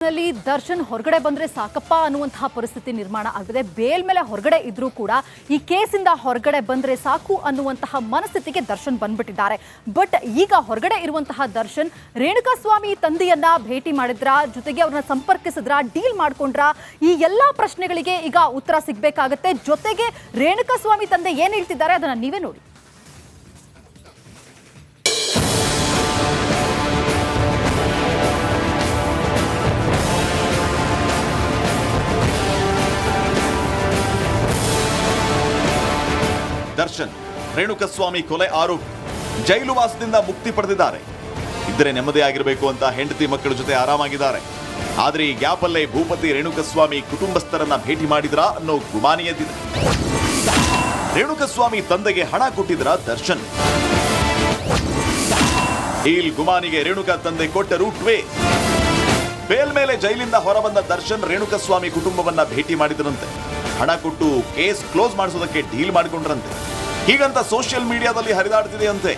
ನಲ್ಲಿ ದರ್ಶನ್ ಹೊರಗಡೆ ಬಂದ್ರೆ ಸಾಕಪ್ಪ ಅನ್ನುವಂತಹ ಪರಿಸ್ಥಿತಿ ನಿರ್ಮಾಣ ಆಗಿದೆ. ಬೇಲ್ ಮೇಲೆ ಹೊರಗಡೆ ಇದ್ರೂ ಕೂಡ ಈ ಕೇಸಿಂದ ಹೊರಗಡೆ ಬಂದ್ರೆ ಸಾಕು ಅನ್ನುವಂತಹ ಮನಸ್ಥಿತಿಗೆ ದರ್ಶನ್ ಬಂದ್ಬಿಟ್ಟಿದ್ದಾರೆ. ಬಟ್ ಈಗ ಹೊರಗಡೆ ಇರುವಂತಹ ದರ್ಶನ್ ರೇಣುಕಾಸ್ವಾಮಿ ತಂದೆಯನ್ನ ಭೇಟಿ ಮಾಡಿದ್ರ, ಜೊತೆಗೆ ಅವ್ರನ್ನ ಸಂಪರ್ಕಿಸಿದ್ರ, ಡೀಲ್ ಮಾಡ್ಕೊಂಡ್ರ, ಈ ಎಲ್ಲಾ ಪ್ರಶ್ನೆಗಳಿಗೆ ಈಗ ಉತ್ತರ ಸಿಗಬೇಕಾಗುತ್ತೆ. ಜೊತೆಗೆ ರೇಣುಕಾಸ್ವಾಮಿ ತಂದೆ ಏನ್ ಹೇಳ್ತಿದ್ದಾರೆ ಅದನ್ನ ನೀವೇ ನೋಡಿ. ದರ್ಶನ್ ರೇಣುಕಾಸ್ವಾಮಿ ಕೊಲೆ ಆರೋಪಿ ಜೈಲುವಾಸದಿಂದ ಮುಕ್ತಿ ಪಡೆದಿದ್ದಾರೆ. ಇದ್ರೆ ನೆಮ್ಮದಿ ಆಗಿರಬೇಕು ಅಂತ ಹೆಂಡತಿ ಮಕ್ಕಳ ಜೊತೆ ಆರಾಮಾಗಿದ್ದಾರೆ. ಆದ್ರೆ ಈ ಗ್ಯಾಪ್ ಅಲ್ಲೇ ಭೂಪತಿ ರೇಣುಕಾಸ್ವಾಮಿ ಕುಟುಂಬಸ್ಥರನ್ನ ಭೇಟಿ ಮಾಡಿದ್ರಾ ಅನ್ನೋ ಗುಮಾನಿ ಎದ್ದಿದೆ. ರೇಣುಕಾಸ್ವಾಮಿ ತಂದೆಗೆ ಹಣ ಕೊಟ್ಟಿದ್ರ ದರ್ಶನ್. ಡೀಲ್ ಗುಮಾನಿಗೆ ರೇಣುಕಾ ತಂದೆ ಕೊಟ್ಟರು ಟ್ವೇಸ್. ಬೇಲ್ ಮೇಲೆ ಜೈಲಿಂದ ಹೊರಬಂದ ದರ್ಶನ್ ರೇಣುಕಾಸ್ವಾಮಿ ಕುಟುಂಬವನ್ನ ಭೇಟಿ ಮಾಡಿದ್ರಂತೆ. ಹಣ ಕೊಟ್ಟು ಕೇಸ್ ಕ್ಲೋಸ್ ಮಾಡಿಸೋದಕ್ಕೆ ಡೀಲ್ ಮಾಡಿಕೊಂಡ್ರಂತೆ. ಹೀಗಂತ ಸೋಷಿಯಲ್ ಮೀಡಿಯಾದಲ್ಲಿ ಹರಿದಾಡ್ತಿದೆ ಅಂತೆ.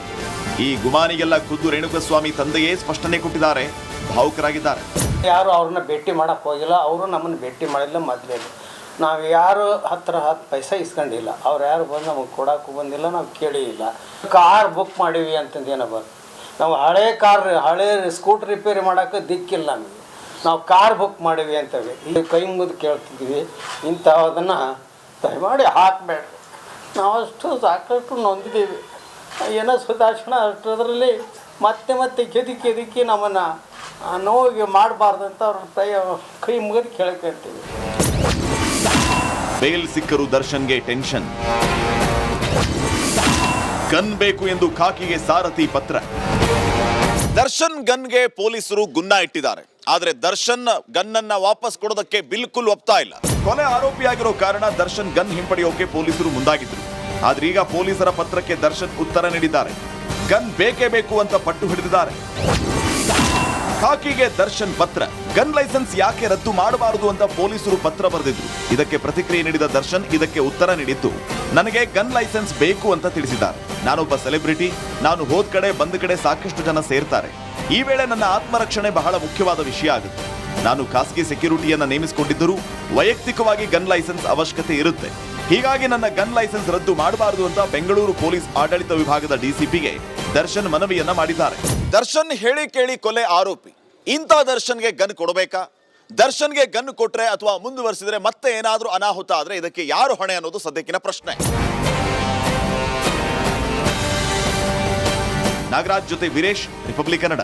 ಈ ಗುಮಾನಿಗೆಲ್ಲ ಖುದ್ದು ರೇಣುಕಾಸ್ವಾಮಿ ತಂದೆಯೇ ಸ್ಪಷ್ಟನೆ ಕೊಟ್ಟಿದ್ದಾರೆ. ಭಾವುಕರಾಗಿದ್ದಾರೆ. ಯಾರು ಅವ್ರನ್ನ ಭೇಟಿ ಮಾಡಕ್ಕೆ ಹೋಗಿಲ್ಲ, ಅವರು ನಮ್ಮನ್ನು ಭೇಟಿ ಮಾಡಿಲ್ಲ. ಮೊದಲೇ ನಾವು ಯಾರು ಹತ್ರ 10 ಪೈಸೆ ಇಸ್ಕೊಂಡಿಲ್ಲ. ಅವ್ರು ಯಾರು ಬಂದು ನಮಗೆ ಕೊಡೋಕ್ಕೂ ಬಂದಿಲ್ಲ, ನಾವು ಕೇಳಿ ಇಲ್ಲ. ಕಾರ್ ಬುಕ್ ಮಾಡೀವಿ ಅಂತಂದೇನವ, ನಾವು ಹಳೆ ಸ್ಕೂಟ್ರ್ ರಿಪೇರಿ ಮಾಡೋಕ್ಕೆ ದಿಕ್ಕಿಲ್ಲ ನಮಗೆ. ನಾವು ಕಾರ್ ಬುಕ್ ಮಾಡೀವಿ ಅಂತೇಳಿ ಇಲ್ಲಿ ಕೈ ಮುಗಿದು ಕೇಳ್ತಿದ್ವಿ. ಇಂಥದನ್ನು ದಯಮಾಡಿ ಹಾಕಬೇಡ. ನಾವು ಸಾಕಷ್ಟು ನೊಂದಿದ್ದೀವಿ. ಏನೋ ಸುಧಾರಿಸೋಣ ಅಷ್ಟರಲ್ಲಿ ಮತ್ತೆ ಕೆದಕಿ ನಮ್ಮನ್ನು ನೋವಿಗೆ ಮಾಡಬಾರ್ದಂತ ಅವ್ರ ಕೈ ಮುಗಿದು ಕೇಳ್ಕೊಳ್ತೀವಿ. ಬೇಲ್ ಸಿಕ್ಕರು ದರ್ಶನ್ಗೆ ಟೆನ್ಷನ್. ಗನ್ ಬೇಕು ಎಂದು ಖಾಕಿಗೆ ಸಾರಥಿ ಪತ್ರ. ದರ್ಶನ್ ಗನ್ಗೆ ಪೊಲೀಸರು ಗುನ್ನ ಇಟ್ಟಿದ್ದಾರೆ. ಆದ್ರೆ ದರ್ಶನ್ ಗನ್ನನ್ನ ವಾಪಸ್ ಕೊಡೋದಕ್ಕೆ ಬಿಲ್ಕುಲ್ ಒಪ್ತಾ ಇಲ್ಲ. ಕೊಲೆ ಆರೋಪಿಯಾಗಿರೋ ಕಾರಣ ದರ್ಶನ್ ಗನ್ ಹಿಂಪಡೆಯೋಕೆ ಪೊಲೀಸರು ಮುಂದಾಗಿದ್ರು. ಆದ್ರೆ ಈಗ ಪೊಲೀಸರ ಪತ್ರಕ್ಕೆ ದರ್ಶನ್ ಉತ್ತರ ನೀಡಿದ್ದಾರೆ. ಗನ್ ಬೇಕೇ ಬೇಕು ಅಂತ ಪಟ್ಟು ಹಿಡಿದಿದ್ದಾರೆ. ಖಾಕಿಗೆ ದರ್ಶನ್ ಪತ್ರ. ಗನ್ ಲೈಸೆನ್ಸ್ ಯಾಕೆ ರದ್ದು ಮಾಡಬಾರದು ಅಂತ ಪೊಲೀಸರು ಪತ್ರ ಬರೆದಿದ್ರು. ಇದಕ್ಕೆ ಪ್ರತಿಕ್ರಿಯೆ ನೀಡಿದ ದರ್ಶನ್ ಇದಕ್ಕೆ ಉತ್ತರ ನೀಡಿದ್ದು, ನನಗೆ ಗನ್ ಲೈಸೆನ್ಸ್ ಬೇಕು ಅಂತ ತಿಳಿಸಿದ್ದಾರೆ. ನಾನೊಬ್ಬ ಸೆಲೆಬ್ರಿಟಿ. ನಾನು ಹೋದ ಕಡೆ ಬಂದ ಕಡೆ ಸಾಕಷ್ಟು ಜನ ಸೇರ್ತಾರೆ. ಈ ವೇಳೆ ನನ್ನ ಆತ್ಮರಕ್ಷಣೆ ಬಹಳ ಮುಖ್ಯವಾದ ವಿಷಯ ಆಗುತ್ತೆ. ನಾನು ಖಾಸಗಿ ಸೆಕ್ಯೂರಿಟಿಯನ್ನ ನೇಮಿಸಿಕೊಂಡಿದ್ದರೂ ವೈಯಕ್ತಿಕವಾಗಿ ಗನ್ ಲೈಸೆನ್ಸ್ ಅವಶ್ಯಕತೆ ಇರುತ್ತೆ. ಹೀಗಾಗಿ ನನ್ನ ಗನ್ ಲೈಸೆನ್ಸ್ ರದ್ದು ಮಾಡಬಾರದು ಅಂತ ಬೆಂಗಳೂರು ಪೊಲೀಸ್ ಆಡಳಿತ ವಿಭಾಗದ ಡಿಸಿಪಿಗೆ ದರ್ಶನ್ ಮನವಿಯನ್ನ ಮಾಡಿದ್ದಾರೆ. ದರ್ಶನ್ ಹೇಳಿ ಕೇಳಿ ಕೊಲೆ ಆರೋಪಿ. ಇಂಥ ದರ್ಶನ್ಗೆ ಗನ್ ಕೊಡಬೇಕಾ? ದರ್ಶನ್ಗೆ ಗನ್ ಕೊಟ್ರೆ ಅಥವಾ ಮುಂದುವರಿಸಿದ್ರೆ ಮತ್ತೆ ಏನಾದ್ರೂ ಅನಾಹುತ ಆದ್ರೆ ಇದಕ್ಕೆ ಯಾರು ಹೊಣೆ ಅನ್ನೋದು ಸದ್ಯಕ್ಕಿನ ಪ್ರಶ್ನೆ. ನಾಗರಾಜ್ ಜೊತೆ ವೀರೇಶ್, ರಿಪಬ್ಲಿಕ್ ಕನ್ನಡ.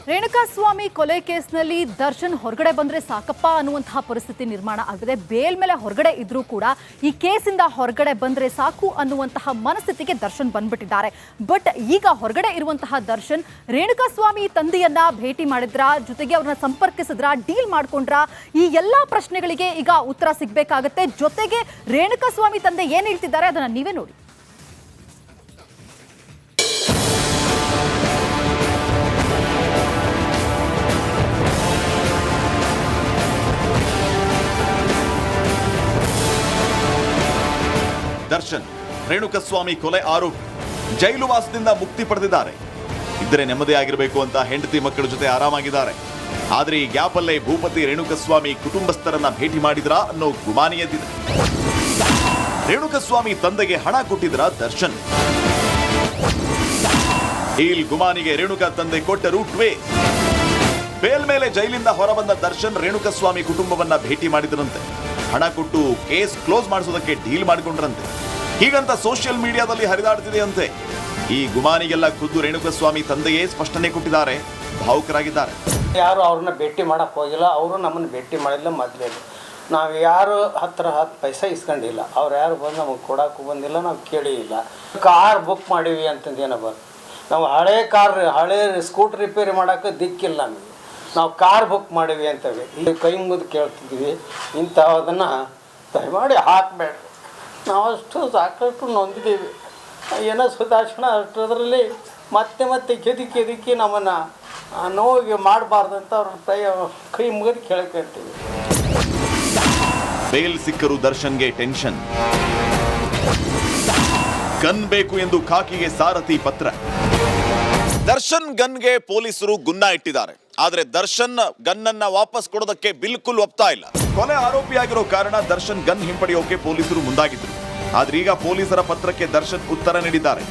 ರೇಣುಕಾಸ್ವಾಮಿ ಕೊಲೆ ಕೇಸ್ನಲ್ಲಿ ದರ್ಶನ್ ಹೊರಗಡೆ ಬಂದ್ರೆ ಸಾಕಪ್ಪ ಅನ್ನುವಂತಹ ಪರಿಸ್ಥಿತಿ ನಿರ್ಮಾಣ ಆಗಿದೆ. ಬೇಲ್ ಮೇಲೆ ಹೊರಗಡೆ ಇದ್ರೂ ಕೂಡ ಈ ಕೇಸಿಂದ ಹೊರಗಡೆ ಬಂದ್ರೆ ಸಾಕು ಅನ್ನುವಂತಹ ಮನಸ್ಥಿತಿಗೆ ದರ್ಶನ್ ಬಂದ್ಬಿಟ್ಟಿದ್ದಾರೆ. ಬಟ್ ಈಗ ಹೊರಗಡೆ ಇರುವಂತಹ ದರ್ಶನ್ ರೇಣುಕಾಸ್ವಾಮಿ ತಂದೆಯನ್ನ ಭೇಟಿ ಮಾಡಿದ್ರ, ಜೊತೆಗೆ ಅವ್ರನ್ನ ಸಂಪರ್ಕಿಸಿದ್ರ, ಡೀಲ್ ಮಾಡ್ಕೊಂಡ್ರ, ಈ ಎಲ್ಲಾ ಪ್ರಶ್ನೆಗಳಿಗೆ ಈಗ ಉತ್ತರ ಸಿಗಬೇಕಾಗುತ್ತೆ. ಜೊತೆಗೆ ರೇಣುಕಾಸ್ವಾಮಿ ತಂದೆ ಏನ್ ಹೇಳ್ತಿದ್ದಾರೆ ಅದನ್ನ ನೀವೇ ನೋಡಿ. ದರ್ಶನ್ ರೇಣುಕಾಸ್ವಾಮಿ ಕೊಲೆ ಆರೋಪಿ ಜೈಲುವಾಸದಿಂದ ಮುಕ್ತಿ ಪಡೆದಿದ್ದಾರೆ. ಇದ್ರೆ ನೆಮ್ಮದಿ ಆಗಿರಬೇಕು ಅಂತ ಹೆಂಡತಿ ಮಕ್ಕಳ ಜೊತೆ ಆರಾಮಾಗಿದ್ದಾರೆ. ಆದ್ರೆ ಈ ಗ್ಯಾಪ್ ಅಲ್ಲೇ ಭೂಪತಿ ರೇಣುಕಾಸ್ವಾಮಿ ಕುಟುಂಬಸ್ಥರನ್ನ ಭೇಟಿ ಮಾಡಿದ್ರಾ ಅನ್ನೋ ಗುಮಾನಿ ಎದ್ದಿದೆ. ರೇಣುಕಾಸ್ವಾಮಿ ತಂದೆಗೆ ಹಣ ಕೊಟ್ಟಿದ್ರ ದರ್ಶನ್. ಡೀಲ್ ಗುಮಾನಿಗೆ ರೇಣುಕಾ ತಂದೆ ಕೊಟ್ಟರು ಟ್ವೇಸ್. ಬೇಲ್ ಮೇಲೆ ಜೈಲಿಂದ ಹೊರಬಂದ ದರ್ಶನ್ ರೇಣುಕಾಸ್ವಾಮಿ ಕುಟುಂಬವನ್ನ ಭೇಟಿ ಮಾಡಿದ್ರಂತೆ. ಹಣ ಕೊಟ್ಟು ಕೇಸ್ ಕ್ಲೋಸ್ ಮಾಡಿಸೋದಕ್ಕೆ ಡೀಲ್ ಮಾಡಿಕೊಂಡ್ರಂತೆ. ಹೀಗಂತ ಸೋಷಿಯಲ್ ಮೀಡಿಯಾದಲ್ಲಿ ಹರಿದಾಡ್ತಿದೆ ಅಂತೆ. ಈ ಗುಮಾನಿಗೆಲ್ಲ ಖುದ್ದು ರೇಣುಕಾಸ್ವಾಮಿ ತಂದೆಯೇ ಸ್ಪಷ್ಟನೆ ಕೊಟ್ಟಿದ್ದಾರೆ. ಭಾವುಕರಾಗಿದ್ದಾರೆ. ಯಾರು ಅವ್ರನ್ನ ಭೇಟಿ ಮಾಡಕ್ಕೆ ಹೋಗಿಲ್ಲ, ಅವರು ನಮ್ಮನ್ನು ಭೇಟಿ ಮಾಡಿಲ್ಲ. ಮೊದಲೇ ನಾವು ಯಾರು ಹತ್ರ 10 ಪೈಸೆ ಇಸ್ಕೊಂಡಿಲ್ಲ. ಅವ್ರು ಯಾರು ಬಂದು ನಮಗೆ ಕೊಡೋಕ್ಕೂ ಬಂದಿಲ್ಲ, ನಾವು ಕೇಳಿ ಇಲ್ಲ. ಕಾರ್ ಬುಕ್ ಮಾಡೀವಿ ಅಂತಂದೇನವ, ನಾವು ಹಳೆ ಸ್ಕೂಟ್ರ್ ರಿಪೇರಿ ಮಾಡೋಕ್ಕೆ ದಿಕ್ಕಿಲ್ಲ ನಮಗೆ. ನಾವು ಕಾರ್ ಬುಕ್ ಮಾಡೀವಿ ಅಂತೇಳಿ ಇಲ್ಲಿ ಕೈ ಮುಗಿದು ಕೇಳ್ತಿದ್ವಿ. ಇಂಥದನ್ನು ದಯಮಾಡಿ ಹಾಕಬೇಡ. ನಾವು ಸಾಕಷ್ಟು ನೊಂದಿದ್ದೀವಿ. ಏನೋ ಸುಧಾರಿಸೋಣ ಅಷ್ಟರಲ್ಲಿ ಮತ್ತೆ ಕೆದಕಿ ನಮ್ಮನ್ನು ನೋವಿಗೆ ಮಾಡಬಾರ್ದಂತ ಅವ್ರ ಕೈ ಮುಗಿದು ಕೇಳ್ಕೊಳ್ತೀವಿ. ಬೇಲ್ ಸಿಕ್ಕರು ದರ್ಶನ್ಗೆ ಟೆನ್ಷನ್. ಗನ್ ಬೇಕು ಎಂದು ಖಾಕಿಗೆ ಸಾರಥಿ ಪತ್ರ. ದರ್ಶನ್ ಗನ್ಗೆ ಪೊಲೀಸರು ಗುನ್ನ ಇಟ್ಟಿದ್ದಾರೆ. ಆದ್ರೆ ದರ್ಶನ್ ಗನ್ನನ್ನ ವಾಪಸ್ ಕೊಡೋದಕ್ಕೆ ಬಿಲ್ಕುಲ್ ಒಪ್ತಾ ಇಲ್ಲ. ಕೊಲೆ ಆರೋಪಿಯಾಗಿರೋ ಕಾರಣ ದರ್ಶನ್ ಗನ್ ಹಿಂಪಡೆಯೋಕೆ ಪೊಲೀಸರು ಮುಂದಾಗಿದ್ರು. ಆದ್ರೆ ಈಗ ಪೊಲೀಸರ ಪತ್ರಕ್ಕೆ ದರ್ಶನ್ ಉತ್ತರ ನೀಡಿದ್ದಾರೆ.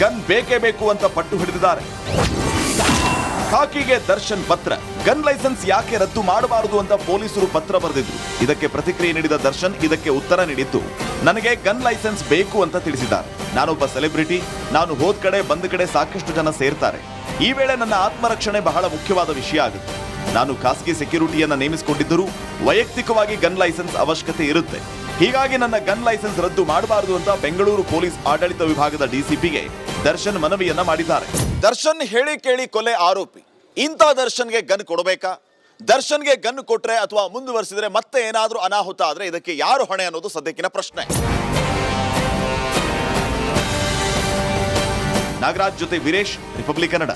ಗನ್ ಬೇಕೇ ಬೇಕು ಅಂತ ಪಟ್ಟು ಹಿಡಿದಿದ್ದಾರೆ. ಖಾಕಿಗೆ ದರ್ಶನ್ ಪತ್ರ. ಗನ್ ಲೈಸೆನ್ಸ್ ಯಾಕೆ ರದ್ದು ಮಾಡಬಾರದು ಅಂತ ಪೊಲೀಸರು ಪತ್ರ ಬರೆದಿದ್ರು. ಇದಕ್ಕೆ ಪ್ರತಿಕ್ರಿಯೆ ನೀಡಿದ ದರ್ಶನ್ ಇದಕ್ಕೆ ಉತ್ತರ ನೀಡಿದ್ದು, ನನಗೆ ಗನ್ ಲೈಸೆನ್ಸ್ ಬೇಕು ಅಂತ ತಿಳಿಸಿದ್ದಾರೆ. ನಾನೊಬ್ಬ ಸೆಲೆಬ್ರಿಟಿ, ನಾನು ಹೋದ್ ಕಡೆ ಬಂದ ಕಡೆ ಸಾಕಷ್ಟು ಜನ ಸೇರ್ತಾರೆ. ಈ ವೇಳೆ ನನ್ನ ಆತ್ಮರಕ್ಷಣೆ ಬಹಳ ಮುಖ್ಯವಾದ ವಿಷಯ ಆಗುತ್ತೆ. ನಾನು ಖಾಸಗಿ ಸೆಕ್ಯೂರಿಟಿಯನ್ನ ನೇಮಿಸಿಕೊಂಡಿದ್ದರೂ ವೈಯಕ್ತಿಕವಾಗಿ ಗನ್ ಲೈಸೆನ್ಸ್ ಅವಶ್ಯಕತೆ ಇರುತ್ತೆ. ಹೀಗಾಗಿ ನನ್ನ ಗನ್ ಲೈಸೆನ್ಸ್ ರದ್ದು ಮಾಡಬಾರದು ಅಂತ ಬೆಂಗಳೂರು ಪೊಲೀಸ್ ಆಡಳಿತ ವಿಭಾಗದ ಡಿಸಿಪಿಗೆ ದರ್ಶನ್ ಮನವಿಯನ್ನ ಮಾಡಿದ್ದಾರೆ. ದರ್ಶನ್ ಹೇಳಿ ಕೇಳಿ ಕೊಲೆ ಆರೋಪಿ. ಇಂಥ ದರ್ಶನ್ಗೆ ಗನ್ ಕೊಡಬೇಕಾ? ದರ್ಶನ್ಗೆ ಗನ್ ಕೊಟ್ರೆ ಅಥವಾ ಮುಂದುವರಿಸಿದ್ರೆ ಮತ್ತೆ ಏನಾದ್ರೂ ಅನಾಹುತ ಆದ್ರೆ ಇದಕ್ಕೆ ಯಾರು ಹೊಣೆ ಅನ್ನೋದು ಸದ್ಯಕ್ಕಿನ ಪ್ರಶ್ನೆ. ನಾಗರಾಜ್ ಜೊತೆ ವೀರೇಶ್, ರಿಪಬ್ಲಿಕ್ ಕನ್ನಡ.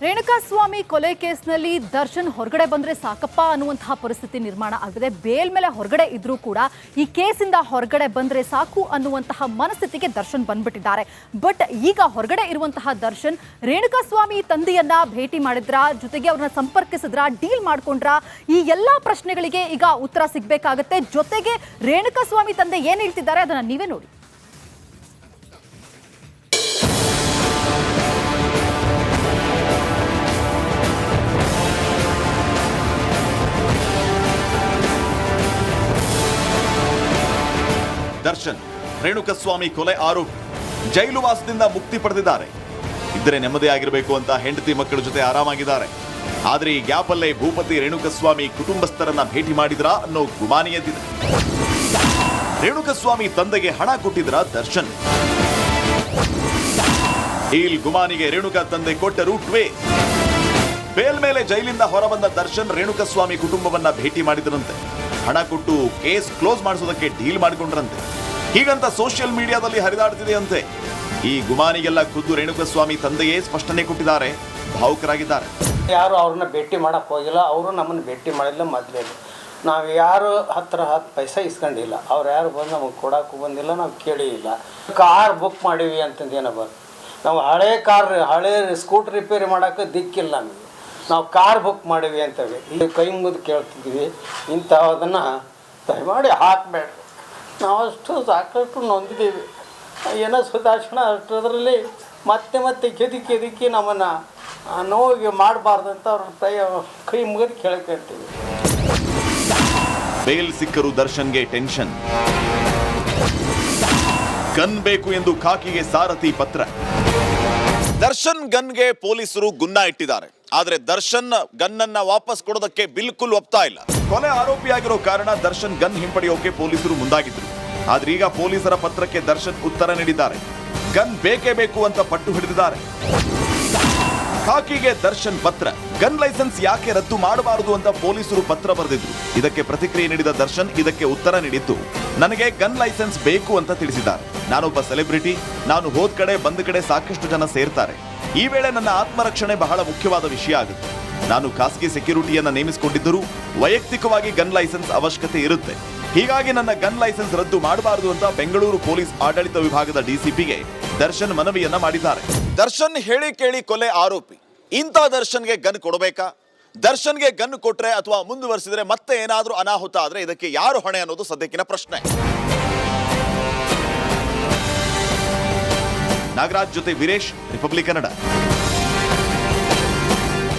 ರೇಣುಕಾಸ್ವಾಮಿ ಕೊಲೆ ಕೇಸ್ನಲ್ಲಿ ದರ್ಶನ್ ಹೊರಗಡೆ ಬಂದ್ರೆ ಸಾಕಪ್ಪ ಅನ್ನುವಂತಹ ಪರಿಸ್ಥಿತಿ ನಿರ್ಮಾಣ ಆಗಿದೆ. ಬೇಲ್ ಮೇಲೆ ಹೊರಗಡೆ ಇದ್ರೂ ಕೂಡ ಈ ಕೇಸಿಂದ ಹೊರಗಡೆ ಬಂದ್ರೆ ಸಾಕು ಅನ್ನುವಂತಹ ಮನಸ್ಥಿತಿಗೆ ದರ್ಶನ್ ಬಂದ್ಬಿಟ್ಟಿದ್ದಾರೆ. ಬಟ್ ಈಗ ಹೊರಗಡೆ ಇರುವಂತಹ ದರ್ಶನ್ ರೇಣುಕಾಸ್ವಾಮಿ ತಂದೆಯನ್ನ ಭೇಟಿ ಮಾಡಿದ್ರ, ಜೊತೆಗೆ ಅವ್ರನ್ನ ಸಂಪರ್ಕಿಸಿದ್ರ, ಡೀಲ್ ಮಾಡ್ಕೊಂಡ್ರ, ಈ ಎಲ್ಲಾ ಪ್ರಶ್ನೆಗಳಿಗೆ ಈಗ ಉತ್ತರ ಸಿಗ್ಬೇಕಾಗತ್ತೆ. ಜೊತೆಗೆ ರೇಣುಕಾಸ್ವಾಮಿ ತಂದೆ ಏನ್ ಹೇಳ್ತಿದ್ದಾರೆ ಅದನ್ನ ನೀವೇ ನೋಡಿ. ದರ್ಶನ್ ರೇಣುಕಸ್ವಾಮಿ ಕೊಲೆ ಆರೋಪಿ ಜೈಲುವಾಸದಿಂದ ಮುಕ್ತಿ ಪಡೆದಿದ್ದಾರೆ. ಇದ್ರೆ ನೆಮ್ಮದಿ ಆಗಿರಬೇಕು ಅಂತ ಹೆಂಡತಿ ಮಕ್ಕಳ ಜೊತೆ ಆರಾಮಾಗಿದ್ದಾರೆ. ಆದ್ರೆ ಈ ಗ್ಯಾಪ್ ಅಲ್ಲೇ ಭೂಪತಿ ರೇಣುಕಸ್ವಾಮಿ ಕುಟುಂಬಸ್ಥರನ್ನ ಭೇಟಿ ಮಾಡಿದ್ರ ಅನ್ನೋ ಗುಮಾನಿ ಎದ್ದಿದೆ. ರೇಣುಕಸ್ವಾಮಿ ತಂದೆಗೆ ಹಣ ಕೊಟ್ಟಿದ್ರ ದರ್ಶನ್. ಡೀಲ್ ಗುಮಾನಿಗೆ ರೇಣುಕಾ ತಂದೆ ಕೊಟ್ಟರು ಟ್ವೇ. ಬೇಲ್ ಮೇಲೆ ಜೈಲಿಂದ ಹೊರಬಂದ ದರ್ಶನ್ ರೇಣುಕಸ್ವಾಮಿ ಕುಟುಂಬವನ್ನ ಭೇಟಿ ಮಾಡಿದ್ರಂತೆ. ಹಣ ಕೊಟ್ಟು ಕೇಸ್ ಕ್ಲೋಸ್ ಮಾಡಿಸೋದಕ್ಕೆ ಡೀಲ್ ಮಾಡಿಕೊಂಡ್ರಂತೆ. ಹೀಗಂತ ಸೋಷಿಯಲ್ ಮೀಡಿಯಾದಲ್ಲಿ ಹರಿದಾಡ್ತಿದೆಯಂತೆ. ಈ ಗುಮಾನಿಗೆಲ್ಲ ಖುದ್ದು ರೇಣುಕಸ್ವಾಮಿ ತಂದೆಯೇ ಸ್ಪಷ್ಟನೆ ಕೊಟ್ಟಿದ್ದಾರೆ. ಭಾವುಕರಾಗಿದ್ದಾರೆ. ಯಾರು ಅವ್ರನ್ನ ಭೇಟಿ ಮಾಡಕ್ಕೆ ಹೋಗಿಲ್ಲ, ಅವರು ನಮ್ಮನ್ನು ಭೇಟಿ ಮಾಡಿಲ್ಲ. ಮೊದಲೇದು ನಾವು ಯಾರು ಹತ್ರ 10 ಪೈಸೆ ಇಸ್ಕೊಂಡಿಲ್ಲ. ಅವ್ರು ಯಾರು ಬಂದು ನಮಗೆ ಕೊಡೋಕ್ಕೂ ಬಂದಿಲ್ಲ, ನಾವು ಕೇಳಿ ಇಲ್ಲ. ಕಾರ್ ಬುಕ್ ಮಾಡೀವಿ ಅಂತಂದೇನೋ ನಾವು ಹಳೆ ಸ್ಕೂಟ್ರ್ ರಿಪೇರಿ ಮಾಡೋಕ್ಕೆ ದಿಕ್ಕಿಲ್ಲ ನಮಗೆ. ನಾವು ಕಾರ್ ಬುಕ್ ಮಾಡೀವಿ ಅಂತೇಳಿ ಇಲ್ಲಿ ಕೈ ಮುಗಿದು ಕೇಳ್ತಿದ್ವಿ. ಇಂಥದನ್ನು ದಯಮಾಡಿ ಹಾಕಬೇಡ್ರಿ. ನಾವು ಅಷ್ಟು ಸಾಕಷ್ಟು ನೊಂದಿದ್ದೀವಿ. ಏನೋ ಸುಧಾರಿಸೋಣ ಅಷ್ಟರಲ್ಲಿ ಮತ್ತೆ ಕೆದಕಿ ನಮ್ಮನ್ನು ನೋವಿಗೆ ಮಾಡಬಾರ್ದಂತ ಅವ್ರ ಕೈ ಮುಗಿದು ಕೇಳ್ಕೊಳ್ತೀವಿ. ಬೇಲ್ ಸಿಕ್ಕರು ದರ್ಶನ್ಗೆ ಟೆನ್ಷನ್. ಗನ್ ಬೇಕು ಎಂದು ಖಾಕಿಗೆ ಸಾರಥಿ ಪತ್ರ. ದರ್ಶನ್ ಗನ್ಗೆ ಪೊಲೀಸರು ಗುನ್ನ ಇಟ್ಟಿದ್ದಾರೆ. ಆದ್ರೆ ದರ್ಶನ್ ಗನ್ನನ್ನ ವಾಪಸ್ ಕೊಡೋದಕ್ಕೆ ಬಿಲ್ಕುಲ್ ಒಪ್ತಾ ಇಲ್ಲ. ಕೊಲೆ ಆರೋಪಿಯಾಗಿರೋ ಕಾರಣ ದರ್ಶನ್ ಗನ್ ಹಿಂಪಡೆಯೋಕೆ ಪೊಲೀಸರು ಮುಂದಾಗಿದ್ರು. ಆದ್ರೆ ಈಗ ಪೊಲೀಸರ ಪತ್ರಕ್ಕೆ ದರ್ಶನ್ ಉತ್ತರ ನೀಡಿದ್ದಾರೆ. ಗನ್ ಬೇಕೇ ಬೇಕು ಅಂತ ಪಟ್ಟು ಹಿಡಿದಿದ್ದಾರೆ. ಖಾಕಿಗೆ ದರ್ಶನ್ ಪತ್ರ. ಗನ್ ಲೈಸೆನ್ಸ್ ಯಾಕೆ ರದ್ದು ಮಾಡಬಾರದು ಅಂತ ಪೊಲೀಸರು ಪತ್ರ ಬರೆದಿದ್ರು. ಇದಕ್ಕೆ ಪ್ರತಿಕ್ರಿಯೆ ನೀಡಿದ ದರ್ಶನ್ ಇದಕ್ಕೆ ಉತ್ತರ ನೀಡಿದ್ದು, ನನಗೆ ಗನ್ ಲೈಸೆನ್ಸ್ ಬೇಕು ಅಂತ ತಿಳಿಸಿದ್ದಾರೆ. ನಾನೊಬ್ಬ ಸೆಲೆಬ್ರಿಟಿ, ನಾನು ಹೋದ್ ಕಡೆ ಬಂದ ಕಡೆ ಸಾಕಷ್ಟು ಜನ ಸೇರ್ತಾರೆ. ಈ ವೇಳೆ ನನ್ನ ಆತ್ಮರಕ್ಷಣೆ ಬಹಳ ಮುಖ್ಯವಾದ ವಿಷಯ ಆಗುತ್ತೆ. ನಾನು ಖಾಸಗಿ ಸೆಕ್ಯೂರಿಟಿಯನ್ನ ನೇಮಿಸಿಕೊಂಡಿದ್ದರೂ ವೈಯಕ್ತಿಕವಾಗಿ ಗನ್ ಲೈಸೆನ್ಸ್ ಅವಶ್ಯಕತೆ ಇರುತ್ತೆ. ಹೀಗಾಗಿ ನನ್ನ ಗನ್ ಲೈಸೆನ್ಸ್ ರದ್ದು ಮಾಡಬಾರದು ಅಂತ ಬೆಂಗಳೂರು ಪೊಲೀಸ್ ಆಡಳಿತ ವಿಭಾಗದ ಡಿಸಿಪಿಗೆ ದರ್ಶನ್ ಮನವಿಯನ್ನ ಮಾಡಿದ್ದಾರೆ. ದರ್ಶನ್ ಹೇಳಿ ಕೇಳಿ ಕೊಲೆ ಆರೋಪಿ. ಇಂಥ ದರ್ಶನ್ಗೆ ಗನ್ ಕೊಡಬೇಕಾ? ದರ್ಶನ್ಗೆ ಗನ್ ಕೊಟ್ರೆ ಅಥವಾ ಮುಂದುವರಿಸಿದ್ರೆ ಮತ್ತೆ ಏನಾದ್ರೂ ಅನಾಹುತ ಆದ್ರೆ ಇದಕ್ಕೆ ಯಾರು ಹೊಣೆ ಅನ್ನೋದು ಸದ್ಯಕ್ಕಿನ ಪ್ರಶ್ನೆ. ನಾಗರಾಜ್ ಜೊತೆ ವೀರೇಶ್, ರಿಪಬ್ಲಿಕ್ ಕನ್ನಡ.